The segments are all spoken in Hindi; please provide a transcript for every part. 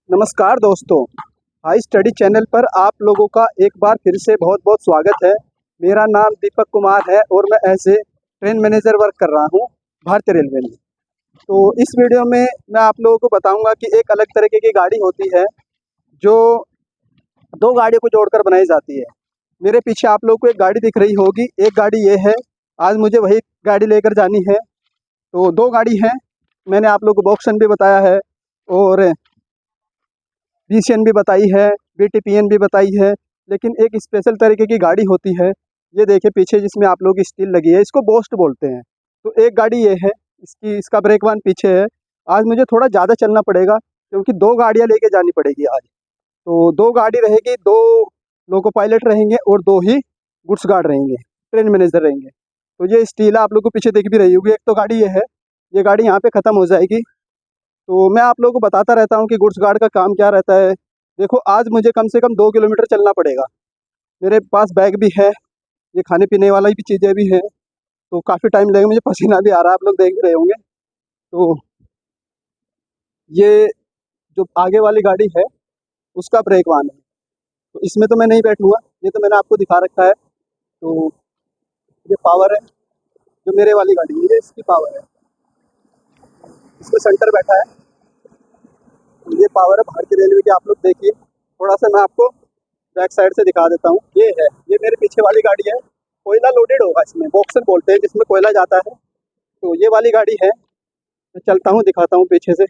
नमस्कार दोस्तों, हाई स्टडी चैनल पर आप लोगों का एक बार फिर से बहुत बहुत स्वागत है। मेरा नाम दीपक कुमार है और मैं as a train manager work कर रहा हूँ भारतीय रेलवे में। तो इस वीडियो में मैं आप लोगों को बताऊंगा कि एक अलग तरीके की गाड़ी होती है जो दो गाड़ियों को जोड़कर बनाई जाती है। मेरे पीछे आप लोगों को एक गाड़ी दिख रही होगी, एक गाड़ी ये है। आज मुझे वही गाड़ी लेकर जानी है। तो दो गाड़ी है, मैंने आप लोगों को बॉक्सन भी बताया है और बीसीएन भी बताई है, बीटीपीएन भी बताई है। लेकिन एक स्पेशल तरीके की गाड़ी होती है, ये देखिए पीछे जिसमें आप लोगों की स्टील लगी है, इसको बोस्ट बोलते हैं। तो एक गाड़ी ये है, इसका ब्रेक वान पीछे है। आज मुझे थोड़ा ज़्यादा चलना पड़ेगा क्योंकि दो गाड़ियाँ लेके जानी पड़ेगी आज। तो दो गाड़ी रहेगी, दो लोको पायलट रहेंगे और दो ही गुड्स गार्ड रहेंगे, ट्रेन मैनेजर रहेंगे। तो ये स्टील आप लोग को पीछे दिख भी रही होगी। एक तो गाड़ी ये है, ये गाड़ी यहाँ पे ख़त्म हो जाएगी। तो मैं आप लोगों को बताता रहता हूँ कि गुड्स गार्ड का काम क्या रहता है। देखो आज मुझे कम से कम 2 किलोमीटर चलना पड़ेगा। मेरे पास बैग भी है, ये खाने पीने वाला भी चीज़ें भी हैं। तो काफ़ी टाइम लगेगा, मुझे पसीना भी आ रहा है, आप लोग देख रहे होंगे। तो ये जो आगे वाली गाड़ी है उसका ब्रेक वान है, तो इसमें तो मैं नहीं बैठूँगा, ये तो मैंने आपको दिखा रखा है। तो ये पावर है, जो मेरे वाली गाड़ी है ये इसकी पावर है, इसमें सेंटर बैठा है। तो ये पावर है भारतीय रेलवे की, आप लोग देखिए। थोड़ा सा मैं आपको बैक साइड से दिखा देता हूँ। ये है, ये मेरे पीछे वाली गाड़ी है, कोयला लोडेड होगा इसमें, बॉक्सर बोलते हैं जिसमें कोयला जाता है। तो ये वाली गाड़ी है, मैं चलता हूँ दिखाता हूँ पीछे से।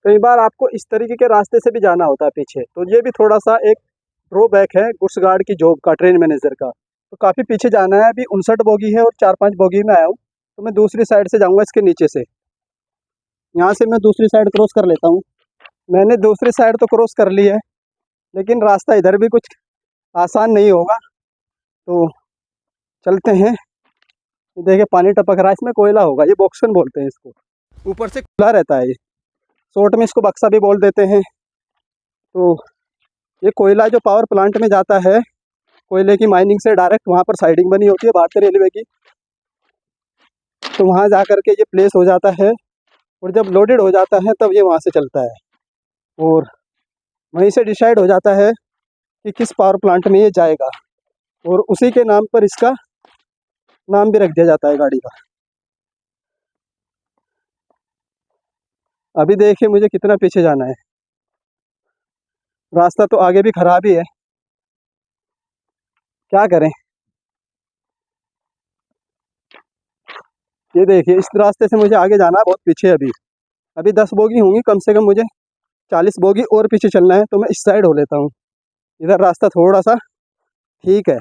कई बार आपको इस तरीके के रास्ते से भी जाना होता है पीछे, तो ये भी थोड़ा सा एक ड्रॉबैक है गुड्स गार्ड की जॉब का, ट्रेन मैनेजर का। तो काफ़ी पीछे जाना है, अभी 59 बोगी है और 4-5 बोगी में आया हूँ। तो मैं दूसरी साइड से जाऊँगा, इसके नीचे से। यहाँ से मैं दूसरी साइड क्रॉस कर लेता हूँ। मैंने दूसरी साइड तो क्रॉस कर ली है, लेकिन रास्ता इधर भी कुछ आसान नहीं होगा। तो चलते हैं। देखिए पानी टपक रहा है, इसमें कोयला होगा, ये बॉक्सन बोलते हैं इसको। ऊपर से खुला रहता है, ये शॉर्ट में इसको बक्सा भी बोल देते हैं। तो ये कोयला जो पावर प्लांट में जाता है, कोयले की माइनिंग से डायरेक्ट वहाँ पर साइडिंग बनी होती है भारतीय रेलवे की। तो वहाँ जा कर के ये प्लेस हो जाता है और जब लोडेड हो जाता है तब ये वहाँ से चलता है और वहीं से डिसाइड हो जाता है कि किस पावर प्लांट में ये जाएगा, और उसी के नाम पर इसका नाम भी रख दिया जाता है गाड़ी का। अभी देखिए मुझे कितना पीछे जाना है, रास्ता तो आगे भी खराब ही है, क्या करें। ये देखिए इस रास्ते से मुझे आगे जाना है, बहुत पीछे अभी अभी 10 बोगी होंगी कम से कम, मुझे 40 बोगी और पीछे चलना है। तो मैं इस साइड हो लेता हूँ, इधर रास्ता थोड़ा सा ठीक है।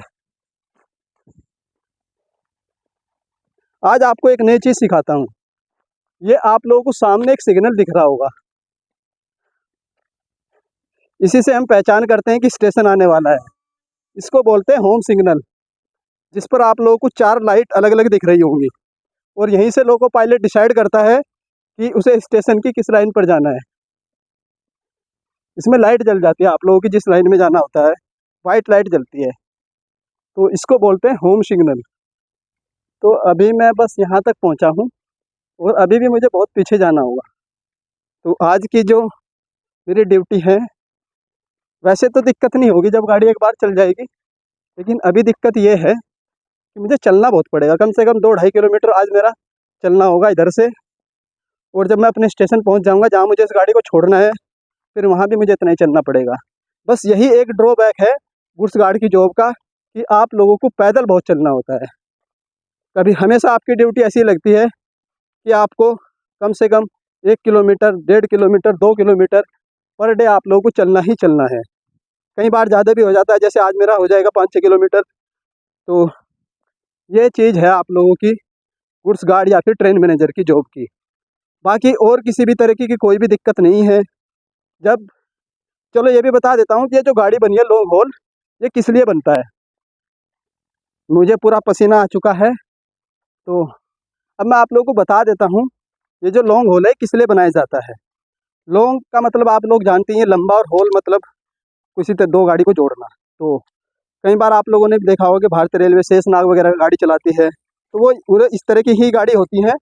आज आपको एक नई चीज़ सिखाता हूँ। ये आप लोगों को सामने एक सिग्नल दिख रहा होगा, इसी से हम पहचान करते हैं कि स्टेशन आने वाला है। इसको बोलते हैं होम सिग्नल, जिस पर आप लोगों को 4 लाइट अलग अलग दिख रही होंगी और यहीं से लोको पायलट डिसाइड करता है कि उसे स्टेशन की किस लाइन पर जाना है। इसमें लाइट जल जाती है आप लोगों की, जिस लाइन में जाना होता है वाइट लाइट जलती है, तो इसको बोलते हैं होम सिग्नल। तो अभी मैं बस यहाँ तक पहुँचा हूँ और अभी भी मुझे बहुत पीछे जाना होगा। तो आज की जो मेरी ड्यूटी है, वैसे तो दिक्कत नहीं होगी जब गाड़ी एक बार चल जाएगी, लेकिन अभी दिक्कत ये है कि मुझे चलना बहुत पड़ेगा, कम से कम 2-2.5 किलोमीटर आज मेरा चलना होगा इधर से। और जब मैं अपने स्टेशन पहुंच जाऊंगा जहां मुझे इस गाड़ी को छोड़ना है, फिर वहां भी मुझे इतना ही चलना पड़ेगा। बस यही एक ड्रॉबैक है गुड्स गार्ड की जॉब का, कि आप लोगों को पैदल बहुत चलना होता है। कभी हमेशा आपकी ड्यूटी ऐसी लगती है कि आपको कम से कम 1 kilometre, 1.5 kilometre, 2 kilometre per day आप लोगों को चलना ही चलना है। कई बार ज़्यादा भी हो जाता है, जैसे आज मेरा हो जाएगा 5-6 किलोमीटर। तो ये चीज़ है आप लोगों की गुड्स गार्ड या फिर ट्रेन मैनेजर की जॉब की। बाकी और किसी भी तरीके की कोई भी दिक्कत नहीं है। जब चलो ये भी बता देता हूँ कि ये जो गाड़ी बनी है लॉन्ग हॉल, ये किस लिए बनता है। मुझे पूरा पसीना आ चुका है, तो अब मैं आप लोगों को बता देता हूँ ये जो लॉन्ग हॉल है किस लिए बनाया जाता है। लॉन्ग का मतलब आप लोग जानते हैं, लंबा, और हॉल मतलब किसी तरह दो गाड़ी को जोड़ना। तो कई बार आप लोगों ने भी देखा होगा कि भारतीय रेलवे शेषनाग वगैरह गाड़ी चलाती है, तो वो पूरे इस तरह की ही गाड़ी होती है।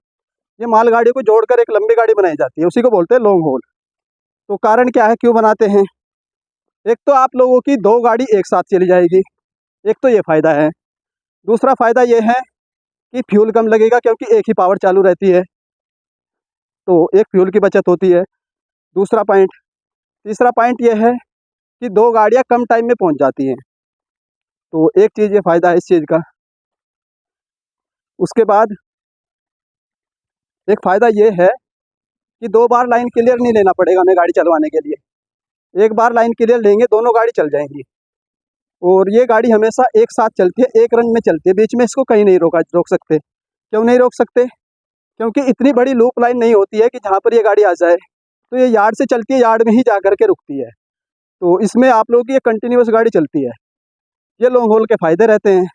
ये मालगाड़ी को जोड़कर एक लंबी गाड़ी बनाई जाती है, उसी को बोलते हैं लॉन्ग हॉल। तो कारण क्या है, क्यों बनाते हैं? एक तो आप लोगों की 2 गाड़ी एक साथ चली जाएगी, एक तो ये फ़ायदा है। दूसरा फ़ायदा ये है कि फ्यूल कम लगेगा, क्योंकि एक ही पावर चालू रहती है, तो एक फ्यूल की बचत होती है। दूसरा पॉइंट। तीसरा पॉइंट ये है कि 2 गाड़ियाँ कम टाइम में पहुँच जाती हैं, तो एक चीज़ ये फ़ायदा है इस चीज़ का। उसके बाद एक फ़ायदा ये है कि 2 बार लाइन क्लियर नहीं लेना पड़ेगा हमें गाड़ी चलवाने के लिए। एक बार लाइन क्लियर लेंगे, दोनों गाड़ी चल जाएँगी। और ये गाड़ी हमेशा एक साथ चलती है, एक रन में चलती है, बीच में इसको कहीं नहीं रोक सकते। क्यों नहीं रोक सकते? क्योंकि इतनी बड़ी लूप लाइन नहीं होती है कि जहाँ पर ये गाड़ी आ जाए, तो ये यार्ड से चलती है, यार्ड में ही जा कर के रुकती है। तो इसमें आप लोगों की ये कंटिन्यूअस गाड़ी चलती है। ये लॉन्ग हॉल के फ़ायदे रहते हैं।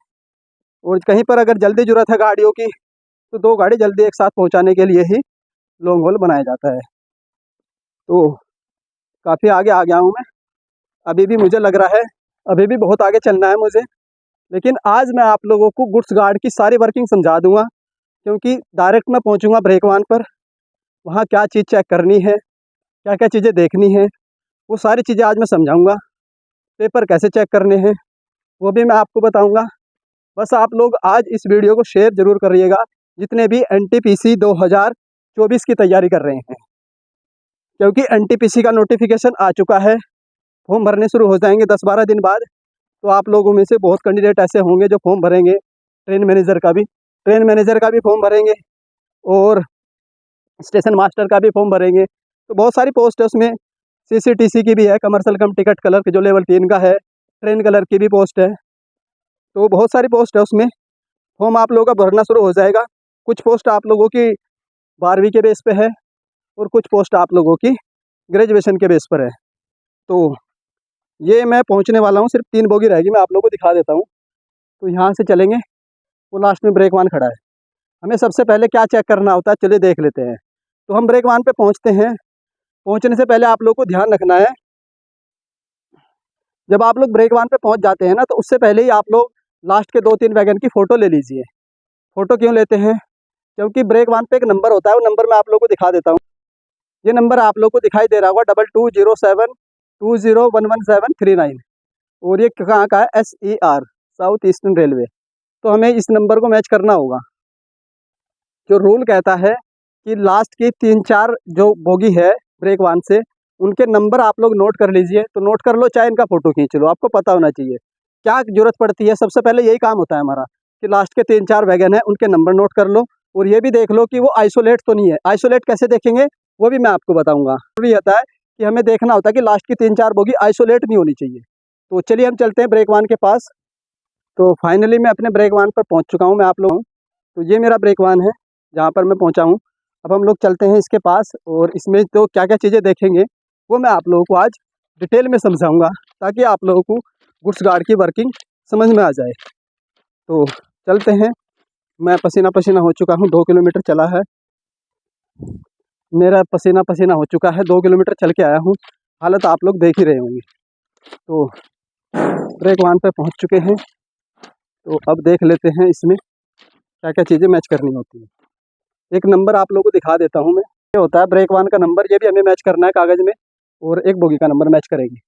और कहीं पर अगर जल्दी ज़रूरत है गाड़ियों की, तो 2 गाड़ी जल्दी एक साथ पहुँचाने के लिए ही लॉन्ग हॉल बनाया जाता है। तो काफ़ी आगे आ गया हूँ मैं। अभी भी मुझे लग रहा है, अभी भी बहुत आगे चलना है मुझे। लेकिन आज मैं आप लोगों को गुड्स गार्ड की सारी वर्किंग समझा दूँगा, क्योंकि डायरेक्ट मैं पहुँचूँगा ब्रेक वान पर। वहाँ क्या चीज़ चेक करनी है, क्या-क्या चीज़ें देखनी है, वो सारी चीज़ें आज मैं समझाऊँगा। पेपर कैसे चेक करने हैं, वो भी मैं आपको बताऊँगा। बस आप लोग आज इस वीडियो को शेयर ज़रूर करिएगा, जितने भी एनटीपीसी 2024 की तैयारी कर रहे हैं। क्योंकि एनटीपीसी का नोटिफिकेशन आ चुका है, फॉर्म भरने शुरू हो जाएंगे 10-12 दिन बाद। तो आप लोगों में से बहुत कैंडिडेट ऐसे होंगे जो फॉर्म भरेंगे। ट्रेन मैनेजर का भी फॉर्म भरेंगे, और स्टेशन मास्टर का भी फॉर्म भरेंगे। तो बहुत सारी पोस्ट है उसमें। सीसीटीसी की भी है, कमर्शियल कम टिकट क्लर्क जो लेवल 3 का है। ट्रेन क्लर्क की भी पोस्ट है। तो बहुत सारी पोस्ट है उसमें। फॉर्म आप लोगों का भरना शुरू हो जाएगा। कुछ पोस्ट आप लोगों की 12वीं के बेस पे है, और कुछ पोस्ट आप लोगों की ग्रेजुएशन के बेस पर है। तो ये मैं पहुंचने वाला हूँ, सिर्फ 3 बोगी रहेगी, मैं आप लोगों को दिखा देता हूँ। तो यहाँ से चलेंगे, वो लास्ट में ब्रेक वान खड़ा है। हमें सबसे पहले क्या चेक करना होता है, चलिए देख लेते हैं। तो हम ब्रेक वान पे पहुँचते हैं। पहुँचने से पहले आप लोग को ध्यान रखना है, जब आप लोग ब्रेक वान पे पहुँच जाते हैं ना, तो उससे पहले ही आप लोग लास्ट के 2-3 वैगन की फ़ोटो ले लीजिए। फ़ोटो क्यों लेते हैं? क्योंकि ब्रेक वान पे एक नंबर होता है, वो नंबर मैं आप लोग को दिखा देता हूँ। ये नंबर आप लोग को दिखाई दे रहा होगा, 220720111739। और ये कहाँ का है? SER, south eastern railway. तो हमें इस नंबर को मैच करना होगा। जो रूल कहता है कि लास्ट की 3-4 जो बोगी है ब्रेक वान से, उनके नंबर आप लोग नोट कर लीजिए। तो नोट कर लो, चाहे इनका फ़ोटो खींच लो, आपको पता होना चाहिए क्या ज़रूरत पड़ती है। सबसे पहले यही काम होता है हमारा, कि लास्ट के 3-4 वैगन है, उनके नंबर नोट कर लो। और ये भी देख लो कि वो आइसोलेट तो नहीं है। आइसोलेट कैसे देखेंगे, वो भी मैं आपको बताऊँगा। ज़रूरी होता है कि हमें देखना होता है कि लास्ट की 3-4 बोगी आइसोलेट नहीं होनी चाहिए। तो चलिए हम चलते हैं ब्रेक वान के पास। तो फाइनली मैं अपने ब्रेक वान पर पहुँच चुका हूँ। मैं आप लोग, तो ये मेरा ब्रेक वान है जहाँ पर मैं पहुँचा हूँ। अब हम लोग चलते हैं इसके पास, और इसमें तो क्या क्या चीज़ें देखेंगे वो मैं आप लोगों को आज डिटेल में समझाऊंगा, ताकि आप लोगों को गुड्स गार्ड की वर्किंग समझ में आ जाए। तो चलते हैं। मैं पसीना पसीना हो चुका हूँ, 2 किलोमीटर चला है मेरा, पसीना पसीना हो चुका है, 2 किलोमीटर चल के आया हूँ। हालत आप लोग देख ही रहे होंगे। तो ब्रेक वान पर पहुँच चुके हैं। तो अब देख लेते हैं इसमें क्या क्या चीज़ें मैच करनी होती है। एक नंबर आप लोगों को दिखा देता हूँ मैं। ये होता है ब्रेक वान का नंबर, ये भी हमें मैच करना है कागज़ में, और एक बोगी का नंबर मैच करेंगे।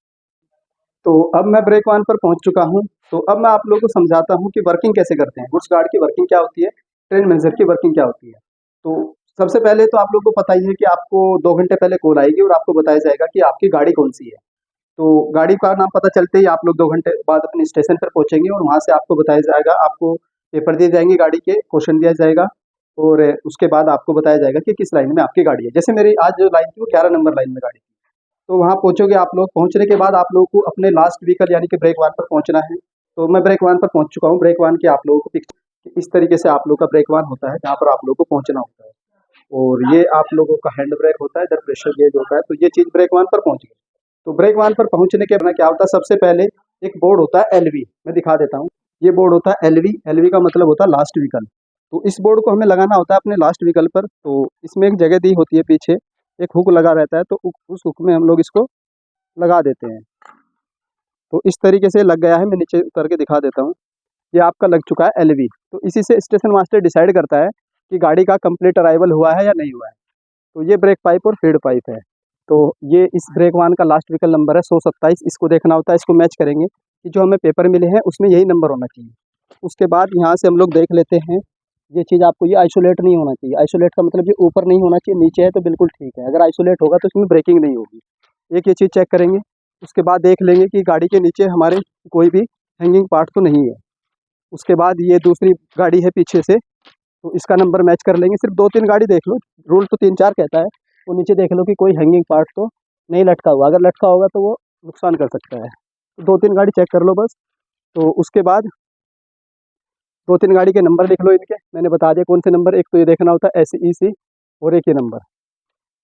तो अब मैं ब्रेक वान पर पहुँच चुका हूँ। तो अब मैं आप लोगों को समझाता हूँ कि वर्किंग कैसे करते हैं, गुड्स गार्ड की वर्किंग क्या होती है, ट्रेन मैनेजर की वर्किंग क्या होती है। तो सबसे पहले तो आप लोगों को पता ही है कि आपको 2 घंटे पहले कॉल आएगी, और आपको बताया जाएगा कि आपकी गाड़ी कौन सी है। तो गाड़ी का नाम पता चलते ही आप लोग 2 घंटे बाद अपने स्टेशन पर पहुँचेंगे, और वहाँ से आपको बताया जाएगा, आपको पेपर दिए जाएंगे, गाड़ी के क्वेश्चन दिया जाएगा, और उसके बाद आपको बताया जाएगा कि किस लाइन में आपकी गाड़ी है। जैसे मेरी आज जो लाइन थी वो 11 नंबर लाइन में गाड़ी थी। तो वहाँ पहुँचोगे आप लोग। पहुँचने के बाद आप लोगों को अपने लास्ट व्हीकल यानी कि ब्रेक वान पर पहुँचना है। तो मैं ब्रेक वान पर पहुँच चुका हूँ। ब्रेक वान की आप लोगों को पिक्चर इस तरीके से आप लोग का ब्रेक वान होता है, जहाँ पर आप लोगों को पहुँचना होता है। और ये आप लोगों का हैंड ब्रेक होता है, इधर प्रेशर गेज होता है। तो ये चीज़ ब्रेक वान पर पहुँच गई। तो ब्रेक वान पर पहुँचने के बाद क्या होता है, सबसे पहले एक बोर्ड होता है LV, मैं दिखा देता हूँ। ये बोर्ड होता है LV। LV का मतलब होता है लास्ट व्हीकल। तो इस बोर्ड को हमें लगाना होता है अपने लास्ट व्हीकल पर। तो इसमें एक जगह दी होती है, पीछे एक हुक लगा रहता है, तो उस हुक में हम लोग इसको लगा देते हैं। तो इस तरीके से लग गया है, मैं नीचे उतर के दिखा देता हूँ। ये आपका लग चुका है LV। तो इसी से स्टेशन मास्टर डिसाइड करता है कि गाड़ी का कंप्लीट अराइवल हुआ है या नहीं हुआ है। तो ये ब्रेक पाइप और फीड पाइप है। तो ये इस ब्रेक वाहन का लास्ट व्हीकल नंबर है 127। इसको देखना होता है, इसको मैच करेंगे कि जो हमें पेपर मिले हैं उसमें यही नंबर होना चाहिए। उसके बाद यहाँ से हम लोग देख लेते हैं, ये चीज़ आपको ये आइसोलेट नहीं होना चाहिए। आइसोलेट का मतलब ये ऊपर नहीं होना चाहिए, नीचे है तो बिल्कुल ठीक है। अगर आइसोलेट होगा तो इसमें ब्रेकिंग नहीं होगी। एक ये चीज़ चेक करेंगे। उसके बाद देख लेंगे कि गाड़ी के नीचे हमारे कोई भी हैंगिंग पार्ट तो नहीं है। उसके बाद ये दूसरी गाड़ी है पीछे से, तो इसका नंबर मैच कर लेंगे। सिर्फ 2-3 गाड़ी देख लो, रूल तो 3-4 कहता है। वो नीचे देख लो कि कोई हैंगिंग पार्ट तो नहीं लटका हुआ। अगर लटका होगा तो वो नुकसान कर सकता है। तो 2-3 गाड़ी चेक कर लो बस। तो उसके बाद 2-3 गाड़ी के नंबर लिख लो इनके, मैंने बता दिया कौन से नंबर। एक तो ये देखना होता है SEC और एक ये नंबर।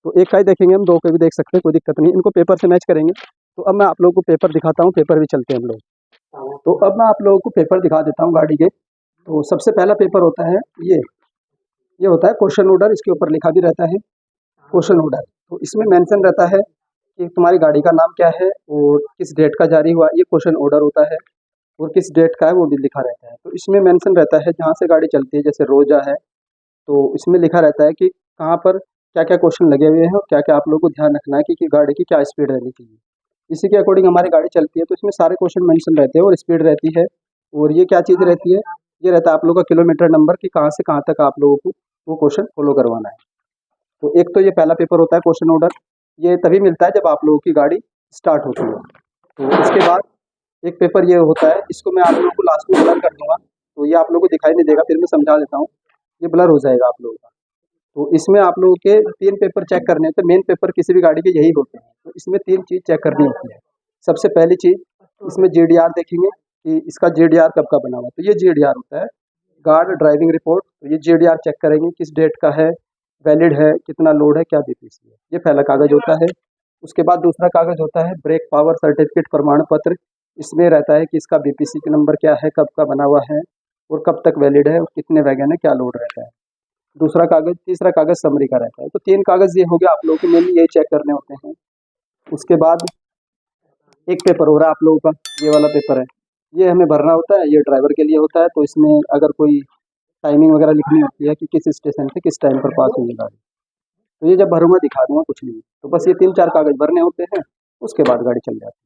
तो एक का ही देखेंगे हम, 2 के भी देख सकते हैं, कोई दिक्कत नहीं। इनको पेपर से मैच करेंगे। तो अब मैं आप लोगों को पेपर दिखाता हूँ, पेपर भी चलते हैं हम लोग। तो अब मैं आप लोगों को पेपर दिखा देता हूँ गाड़ी के। तो सबसे पहला पेपर होता है ये होता है क्वेश्चन ऑर्डर। इसके ऊपर लिखा भी रहता है क्वेश्चन ऑर्डर। तो इसमें मेंशन रहता है कि तुम्हारी गाड़ी का नाम क्या है और किस डेट का जारी हुआ, ये क्वेश्चन ऑर्डर होता है। और किस डेट का है वो भी लिखा रहता है। तो इसमें मेंशन रहता है जहाँ से गाड़ी चलती है, जैसे रोजा है तो इसमें लिखा रहता है कि कहाँ पर क्या क्या क्वेश्चन लगे हुए हैं और क्या क्या आप लोगों को ध्यान रखना है कि गाड़ी की क्या स्पीड रहनी चाहिए। इसी के अकॉर्डिंग हमारी गाड़ी चलती है। तो इसमें सारे क्वेश्चन मेंशन रहते हैं और स्पीड रहती है। और ये क्या चीज़ रहती है, ये रहता है आप लोगों का किलोमीटर नंबर कि कहाँ से कहाँ तक आप लोगों को वो क्वेश्चन फॉलो करवाना है। तो एक तो ये पहला पेपर होता है क्वेश्चन ऑर्डर। ये तभी मिलता है जब आप लोगों की गाड़ी स्टार्ट होती है। तो इसके बाद एक पेपर ये होता है, इसको मैं आप लोगों को लास्ट में ब्लर कर दूंगा, तो ये आप लोगों को दिखाई नहीं देगा, फिर मैं समझा देता हूँ। ये ब्लर हो जाएगा आप लोगों का। तो इसमें आप लोगों के 3 पेपर चेक करने हैं। तो मेन पेपर किसी भी गाड़ी के यही होते हैं। तो इसमें 3 चीज़ चेक करनी होती है। सबसे पहली चीज़, इसमें GDR देखेंगे कि इसका GDR कब का बना हुआ है। तो ये GDR होता है गार्ड ड्राइविंग रिपोर्ट। तो ये GDR चेक करेंगे किस डेट का है, वैलिड है, कितना लोड है, क्या BPC है। ये पहला कागज़ होता है। उसके बाद दूसरा कागज़ होता है ब्रेक पावर सर्टिफिकेट प्रमाण पत्र। इसमें रहता है कि इसका BPC का नंबर क्या है, कब का बना हुआ है और कब तक वैलिड है और कितने वैगन है, क्या लोड रहता है। दूसरा कागज़, तीसरा कागज़ समरी का रहता है। तो 3 कागज़ ये हो गया, आप लोगों को मेनली यही चेक करने होते हैं। उसके बाद एक पेपर हो रहा है आप लोगों का, ये वाला पेपर है। ये हमें भरना होता है, ये ड्राइवर के लिए होता है। तो इसमें अगर कोई टाइमिंग वगैरह लिखनी होती है कि किस स्टेशन से किस टाइम पर पास हुई है गाड़ी। तो ये जब भरूँगा दिखा दूँगा, कुछ नहीं। तो बस ये 3-4 कागज़ भरने होते हैं, उसके बाद गाड़ी चल जाती है।